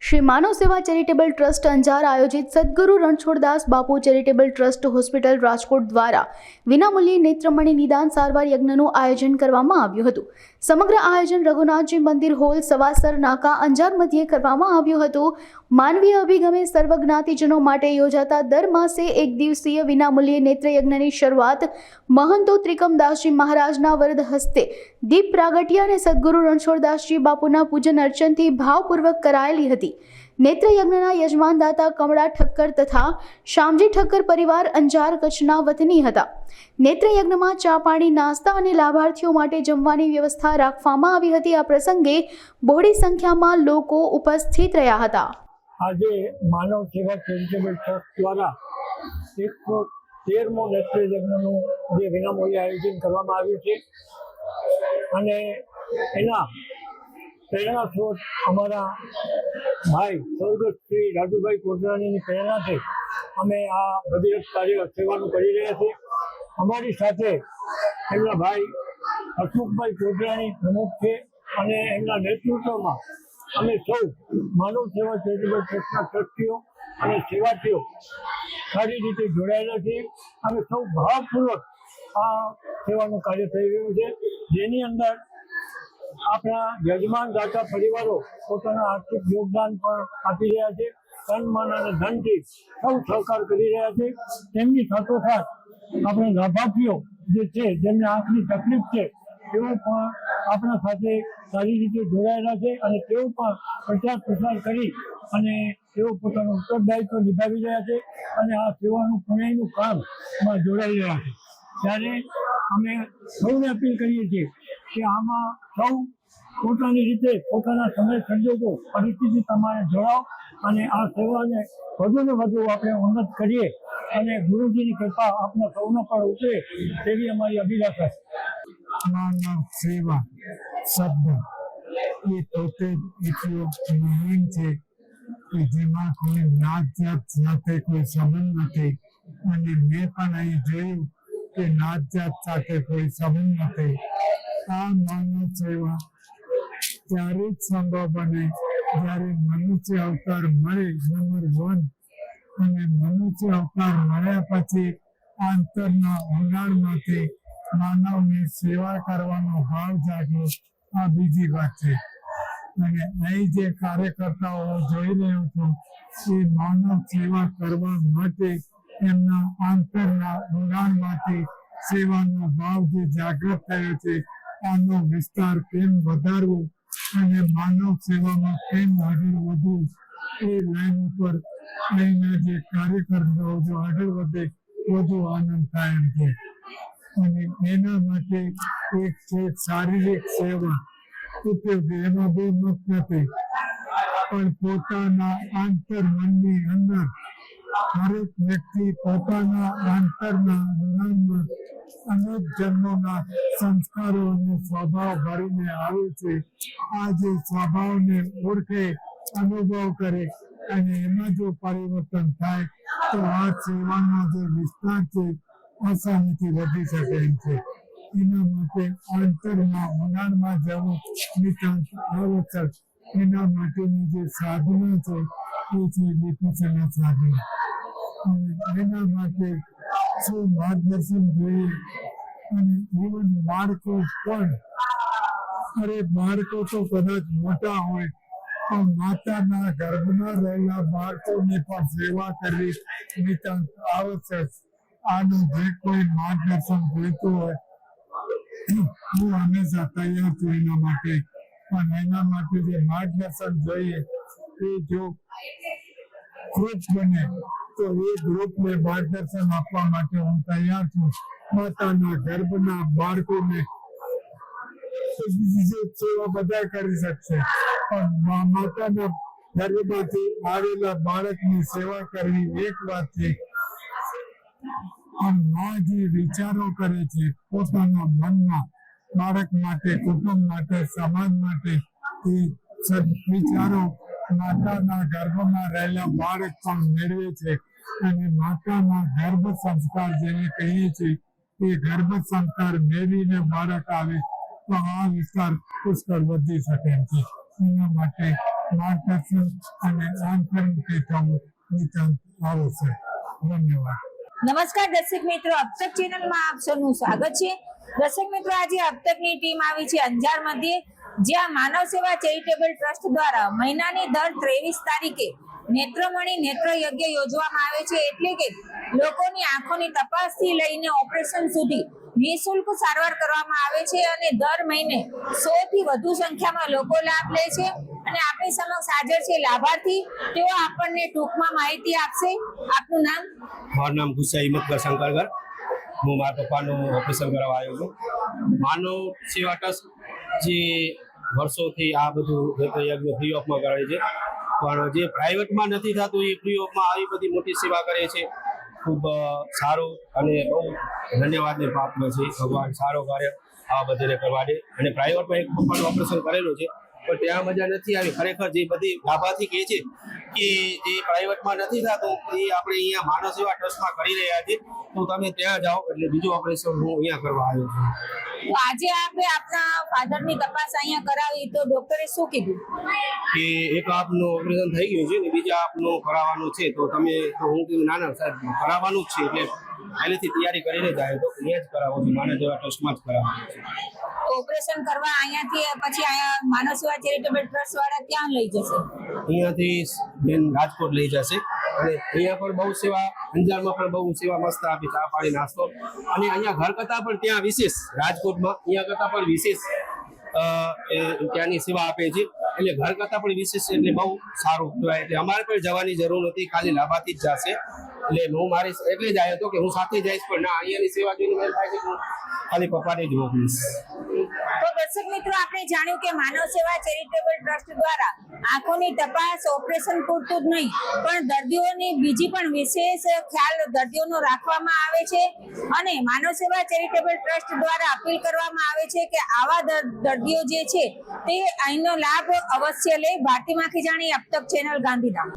श्री मानव सेवा charitable trust Anjar आयोजित सद्गुरु रणछोड़दास बापू charitable trust hospital Rajkot દ્વારા વિનામૂલ્યે નેત્રમણી નિદાન સારવાર યજ્ઞનું આયોજન કરવામાં આવ્યું હતું। સમગ્ર આયોજન રઘુનાથજી મંદિર હોલ સવાસર નાકા અંજાર મધ્યે કરવામાં આવ્યું હતું। માનવીય અભિગમે સર્વ જ્ઞાતિજનો માટે યોજાતા દર માસે એક દિવસીય વિનામૂલ્યે નેત્રયજ્ઞની શરૂઆત મહંતો ત્રિકમદાસજી મહારાજના વરદ હસ્તે દીપ પ્રાગટ્ય અને સદ્ગુરુ રણછોડદાસજી બાપુના પૂજન અર્ચનથી ભાવપૂર્વક કરાયેલી હતી। નેત્રયજ્ઞના યજમાન દાતા કમળા ઠક્કર તથા શામજી ઠક્કર પરિવાર અંજાર કચ્છના વતની હતા। નેત્રયજ્ઞમાં ચા પાણી નાસ્તા અને લાભાર્થીઓ માટે જમવાની વ્યવસ્થા રાખવામાં આવી હતી। આ પ્રસંગે બહોળી સંખ્યામાં લોકો ઉપસ્થિત રહ્યા હતા। આજે માનવ સેવા ચેરિટેબલ ટ્રસ્ટ દ્વારા 113મો નેત્રયજ્ઞનું જે વિનામૂલ્યે આયોજન કરવામાં આવ્યું છે અને એના પ્રેરણા સ્ત્રોત અમારા ભાઈ સ્વર્ગસ્થ શ્રી રાજુભાઈ કોટરાણીની પ્રેરણાથી અમે આ ભગીરથ કાર્ય સેવાનું કરી રહ્યા છીએ। અમારી સાથે એમના ભાઈ હસમુખભાઈ કોટરાણી પ્રમુખ છે અને એમના નેતૃત્વમાં અમે સૌ માનવ સેવા ચેરિટેબલ ટ્રસ્ટના ટ્રસ્ટીઓ અને સેવાર્થીઓ સારી રીતે જોડાયેલા છીએ। અમે સૌ ભાવપૂર્વક આ સેવાનું કાર્ય થઈ રહ્યું છે, જેની અંદર આપણા યજમાન દાતા પરિવારો પોતાના આર્થિક યોગદાન પણ આપી રહ્યા છે, તન મન અને ધનથી સૌ સહકાર કરી રહ્યા છે। તેમની સાથોસાથ આપણા લાભાર્થીઓ જે છે જેમને આંખની તકલીફ છે તેઓ પણ આપણા સાથે સારી રીતે જોડાયેલા છે અને તેઓ પણ પ્રચાર પ્રસાર કરી અને તેઓ પોતાનું ઉત્તરદાયિત્વ નિભાવી રહ્યા છે અને આ સેવાનું પુણ્યનું કામમાં જોડાઈ રહ્યા છે। ત્યારે અમે સૌને અપીલ કરીએ છીએ કે આમાં સૌ પોતાની રીતે પોતાના સમય સંજોગો પરિસ્થિતિ પ્રમાણે જોડાઓ અને આ સેવાને વધુને વધુ આપણે ઉન્નત કરીએ અને ગુરુજીની કૃપા આપણા સૌના પર ઉતરે તેવી અમારી અભિલાષા છે। માનવ સેવા શબ્દ એ પોતે એટલો મહાન છે કે જેમાં કોઈ નાત જાત સાથે કોઈ સંબંધ નથી અને મેં પણ અહીં જોયું કે નાત જાત સાથે કોઈ સંબંધ નથી। આ માનવ સેવા ત્યારે જ સંભવ બને જ્યારે મનુષ્ય અવતાર મળે, નંબર 1, અને મનુષ્ય અવતાર મળ્યા પછી અંતરના ઊંડાણમાંથી માનવની સેવા કરવાનો ભાવ જાગ્યો, આ બીજી વાત છે। અને અહીં જે કાર્યકર્તાઓ જોઈ રહ્યો છું એ માનવ સેવા કરવા માટે એમના અંતરના ઊંડાણમાંથી સેવાનો ભાવ જે જાગૃત થયો છે, આનો વિસ્તાર કેમ વધારવો અને માનવ સેવામાં કેમ આગળ વધવું એ લાઈન ઉપર અહીંના જે કાર્યકર્તાઓ જો આગળ વધે વધુ આનંદ થાય એમ છે। અને એના માટે એક છે શારીરિક સેવા ઉપયોગી, એમાં બહુ મત નથી, પણ પોતાના આંતર મનની અંદર દરેક વ્યક્તિ પોતાના આંતરના ઊંડાણમાં અનેક જન્મોના સંસ્કારો અને સ્વભાવ ભરીને આવે છે। આ જે સ્વભાવને ઓળખે, અનુભવ કરે અને એમાં જો પરિવર્તન થાય તો આ સેવાનો જે વિસ્તાર છે આસાનીથી વધી શકે એમ છે। એના માટે અંતરના ઊંડાણમાં જવું નિતાંત આવશ્યક। એના માટેની જે સાધના છે એ છે વિપස්සના સાધના। અને એના માટે શું માર્ગદર્શન જોઈએ અને જીવન બાળકો પણ, અરે બાળકો તો કદાચ મોટા હોય પણ માતાના ગર્ભમાં રહેલા બાળકોની પણ સેવા કરવી નિતાંત આવશ્યક। આનું જે કોઈ માર્ગદર્શન જોઈતું હોય હું હંમેશા તૈયાર છું એના માટે, પણ એના માટે જે માર્ગદર્શન જોઈએ એ જો ગ્રુપ બને તો એ ગ્રુપને માર્ગદર્શન આપવા માટે હું તૈયાર છું। માતાના ગર્ભના બાળકોને સેવા બધા કરી શકશે, પણ માતાના ગર્ભમાંથી આવેલા બાળકની સેવા કરવી એક વાત છે। પણ માં જે વિચારો કરે છે પોતાના મનમાં બાળક માટે, કુટુંબ માટે, સમાજ માટે, એ વિચારો માતાના ગર્ભમાં રહેલા બાળક પણ મેળવે છે। અને માતાના ગર્ભ સંસ્કાર જેને કહીએ છીએ એ ગર્ભ સંસ્કાર મેળવીને બાળક આવે તો આ વિસ્તાર પુષ્કળ વધી શકે છે। એના માટે માર્ગદર્શન અને આંતરિક ટેકાઓ નિતાંત આવે છે. ધન્યવાદ. નમસ્કાર દર્શક મિત્રો, અબતક ચેનલમાં આપ સૌનું સ્વાગત છે. દર્શક મિત્રો, આજે અબતકની ટીમ આવી છે અંજાર મધ્યે, જ્યાં માનવ સેવા ચેરિટેબલ ટ્રસ્ટ દ્વારા મહિનાની દર 23 તારીખે નેત્રમણી નેત્ર યજ્ઞ યોજવામાં આવે છે. એટલે કે લોકોની આંખોની તપાસથી લઈને ઓપરેશન સુધી નિઃશુલ્ક સારવાર કરવામાં આવે છે અને દર મહિને 100 થી વધુ સંખ્યામાં લોકો લાભ લે છે. અને આપણી સમક્ષ હાજર છે લાભાર્થી. તેઓ આપણને ટૂંકમાં માહિતી આપશે. આપનું નામ? મારું નામ ગુસ્સા હિંમતગર શંકરગર. હું મારા પપ્પાનું ઓપરેશન કરાવવા આવ્યો છું. માનવ સેવા ટ્રસ્ટ જે વર્ષોથી આ બધું યજ્ઞ ફ્રી ઓફમાં કરે છે, પણ જે પ્રાઇવેટમાં નથી થતું એ ફ્રી ઓફમાં આવી બધી મોટી સેવા કરે છે. ખૂબ સારું અને બહુ ધન્યવાદને પાત્ર છે. ભગવાન સારો કાર્ય આવા બધાને કરવા દે. અને પ્રાઇવેટમાં એક પપ્પાનું ઓપરેશન કરેલું છે, પણ ત્યાં મજા નથી આવી. ખરેખર જે બધી લાભાર્થી કહે છે કે જે પ્રાઇવેટમાં નથી થતું એ આપણે અહીંયા માનવ સેવા ટ્રસ્ટમાં કરી રહ્યા છીએ, તો તમે ત્યાં જાઓ. એટલે બીજું ઓપરેશન હું અહીંયા કરવા આવ્યો છું. તો આજે આપણે આપના ફાધરની તપાસ અહીંયા કરાવી, તો ડોક્ટરે શું કીધું? કે એક આપનું ઓપરેશન થઈ ગયું છે ને બીજા આપનું કરાવવાનું છે, તો તમે તો હું કીધું ના ના સાહેબ કરાવવાનું જ છે, એટલે પહેલેથી તૈયારી કરીને જાય તો અહીંયા જ કરાવો છો, માનવ સેવા ટ્રસ્ટમાં જ કરાવવાનું છે. ઓપરેશન કરવા અહીંયાથી પછી અહીંયા માનવ સેવા ચેરિટેબલ ટ્રસ્ટ વાળા ક્યાં લઈ જશે? અહીંયાથી બેન રાજકોટ લઈ જશે. અને અહીંયા પણ બહુ સેવા, અંજારમાં પણ બહુ સેવા મસ્ત આપી, ચા પાણી નાસ્તો. અને અહીંયા ઘર કરતાં પણ ત્યાં વિશેષ, રાજકોટમાં અહીંયા કરતાં પણ વિશેષ ત્યાંની સેવા આપે છે. એટલે ઘર કરતાં પણ વિશેષ, એટલે બહુ સારું કહેવાય. એટલે અમારે પણ જવાની જરૂર નથી, ખાલી લાભાર્થી જ જશે. એટલે હું મારી એટલે જ આવ્યો હતો કે હું સાથે જઈશ, પણ ના, અહીંયાની સેવા જોઈને મને થાય છે કે હું ખાલી પપ્પાને જ મોકલીશ. તો દર્શક મિત્રો, આપણે જાણ્યું કે માનવ સેવા ચેરિટેબલ ટ્રસ્ટ દ્વારા આંખોની તપાસ, ઓપરેશન પૂરતું જ નહીં, પણ દર્દીઓની બીજી પણ વિશેષ ખ્યાલ દર્દીઓનો રાખવામાં આવે છે. અને માનવ સેવા ચેરિટેબલ ટ્રસ્ટ દ્વારા અપીલ કરવામાં આવે છે કે આવા દર્દીઓ જે છે તે અહીંનો લાભ અવશ્ય લે. ભારતી માખીજાણી, અબતક ચેનલ, ગાંધીધામ.